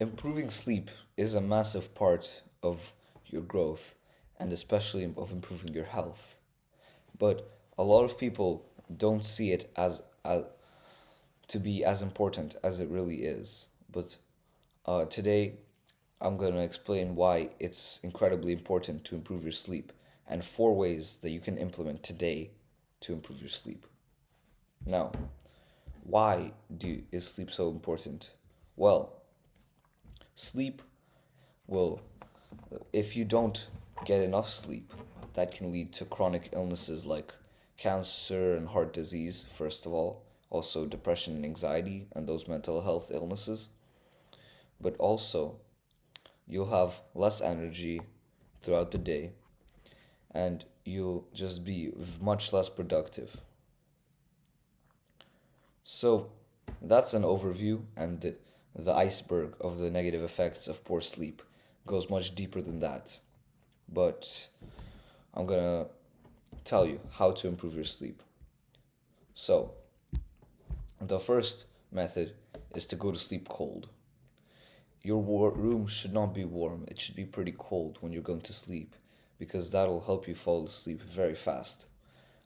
Improving sleep is a massive part of your growth and especially of improving your health. But a lot of people don't see it as to be as important as it really is. But today I'm going to explain why it's incredibly important to improve your sleep and four ways that you can implement today to improve your sleep. Now, why is sleep so important? Well, sleep will, if you don't get enough sleep, that can lead to chronic illnesses like cancer and heart disease, first of all, also depression and anxiety and those mental health illnesses. But also, you'll have less energy throughout the day and you'll just be much less productive. So, that's an overview, and the iceberg of the negative effects of poor sleep goes much deeper than that. But I'm gonna tell you how to improve your sleep. So, the first method is to go to sleep cold. Your room should not be warm, it should be pretty cold when you're going to sleep because that'll help you fall asleep very fast.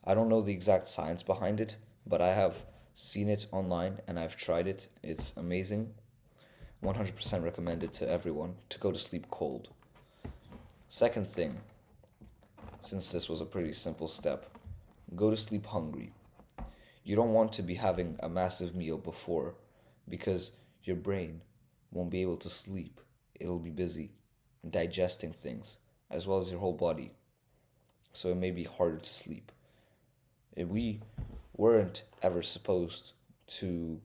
I don't know the exact science behind it, but I have seen it online and I've tried it. It's amazing. 100% recommend it to everyone to go to sleep cold. Second thing, since this was a pretty simple step, go to sleep hungry. You don't want to be having a massive meal before because your brain won't be able to sleep. It'll be busy digesting things as well as your whole body. So it may be harder to sleep. We weren't ever supposed to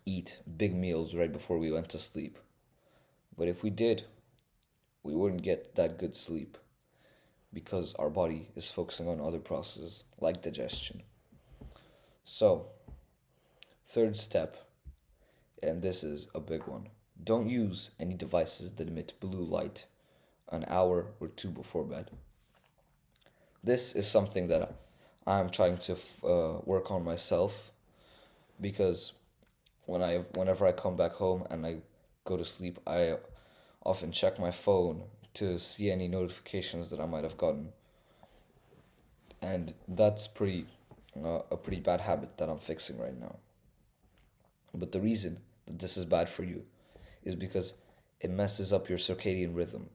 eat big meals right before we went to sleep. But if we did, we wouldn't get that good sleep because our body is focusing on other processes like digestion. So, third step, and this is a big one, don't use any devices that emit blue light an hour or two before bed. This is something that I'm trying to work on myself because whenever I come back home and I go to sleep, I often check my phone to see any notifications that I might have gotten, and that's a pretty bad habit that I'm fixing right now. But the reason that this is bad for you is because it messes up your circadian rhythm,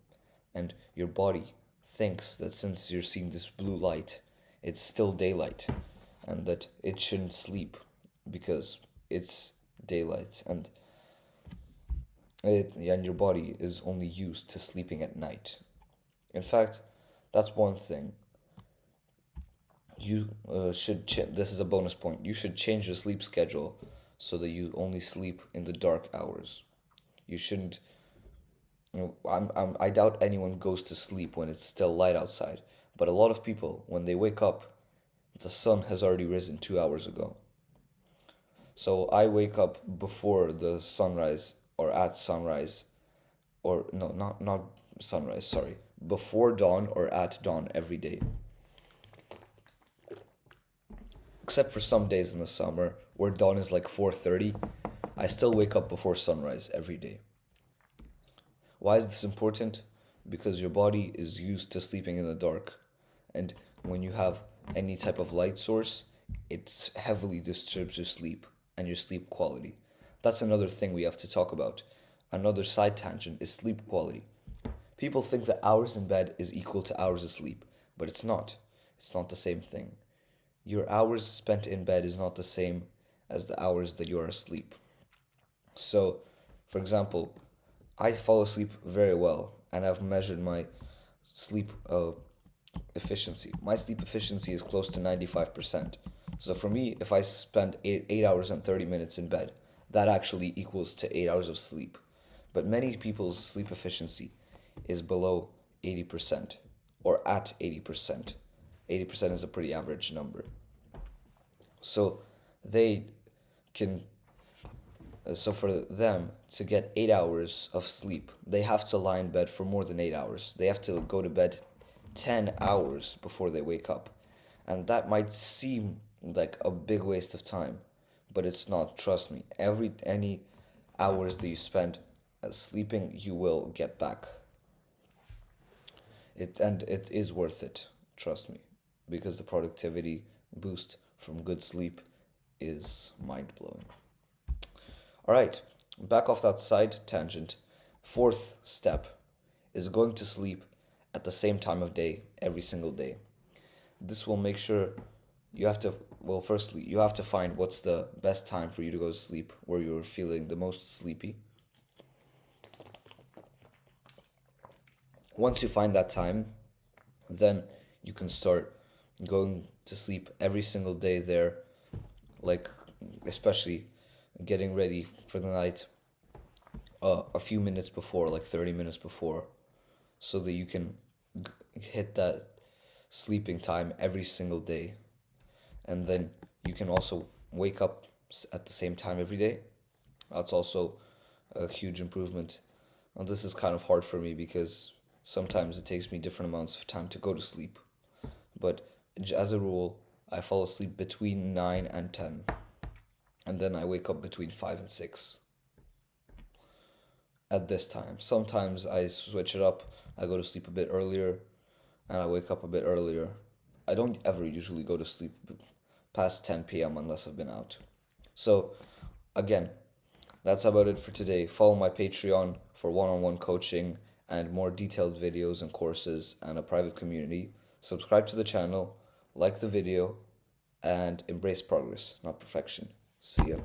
and your body thinks that since you're seeing this blue light, it's still daylight, and that it shouldn't sleep because it's daylight, and your body is only used to sleeping at night. In fact, that's one thing. This is a bonus point. You should change your sleep schedule so that you only sleep in the dark hours. You shouldn't. I doubt anyone goes to sleep when it's still light outside. But a lot of people, when they wake up, the sun has already risen 2 hours ago. So I wake up before the sunrise or at sunrise, or no, not sunrise. Sorry, before dawn or at dawn every day. Except for some days in the summer where dawn is like 4:30, I still wake up before sunrise every day. Why is this important? Because your body is used to sleeping in the dark, and when you have any type of light source, it heavily disturbs your sleep and your sleep quality. That's another thing we have to talk about. Another side tangent is sleep quality. People think that hours in bed is equal to hours of sleep, but it's not. It's not the same thing. Your hours spent in bed is not the same as the hours that you are asleep. So, for example, I fall asleep very well, and I've measured my sleep efficiency. My sleep efficiency is close to 95%. So for me, if I spend 8 hours and 30 minutes in bed, that actually equals to 8 hours of sleep. But many people's sleep efficiency is below 80% or at 80%. 80% is a pretty average number. So they can so for them to get 8 hours of sleep, they have to lie in bed for more than 8 hours. They have to go to bed 10 hours before they wake up. And that might seem like a big waste of time, but it's not, trust me. Any hours that you spend sleeping you will get back. It is worth it, trust me, because the productivity boost from good sleep is mind-blowing. All right, back off that side tangent. Fourth step is going to sleep at the same time of day every single day. This will make sure you have to, well, firstly, you have to find what's the best time for you to go to sleep, where you're feeling the most sleepy. Once you find that time, then you can start going to sleep every single day there, like especially getting ready for the night a few minutes before, like 30 minutes before, so that you can hit that sleeping time every single day. And then you can also wake up at the same time every day. That's also a huge improvement. Now, this is kind of hard for me because sometimes it takes me different amounts of time to go to sleep. But as a rule, I fall asleep between 9 and 10. And then I wake up between 5 and 6 at this time. Sometimes I switch it up. I go to sleep a bit earlier and I wake up a bit earlier. I don't ever usually go to sleep past 10 p.m. unless I've been out. So, again, that's about it for today. Follow my Patreon for one-on-one coaching and more detailed videos and courses and a private community. Subscribe to the channel, like the video, and embrace progress, not perfection. See ya.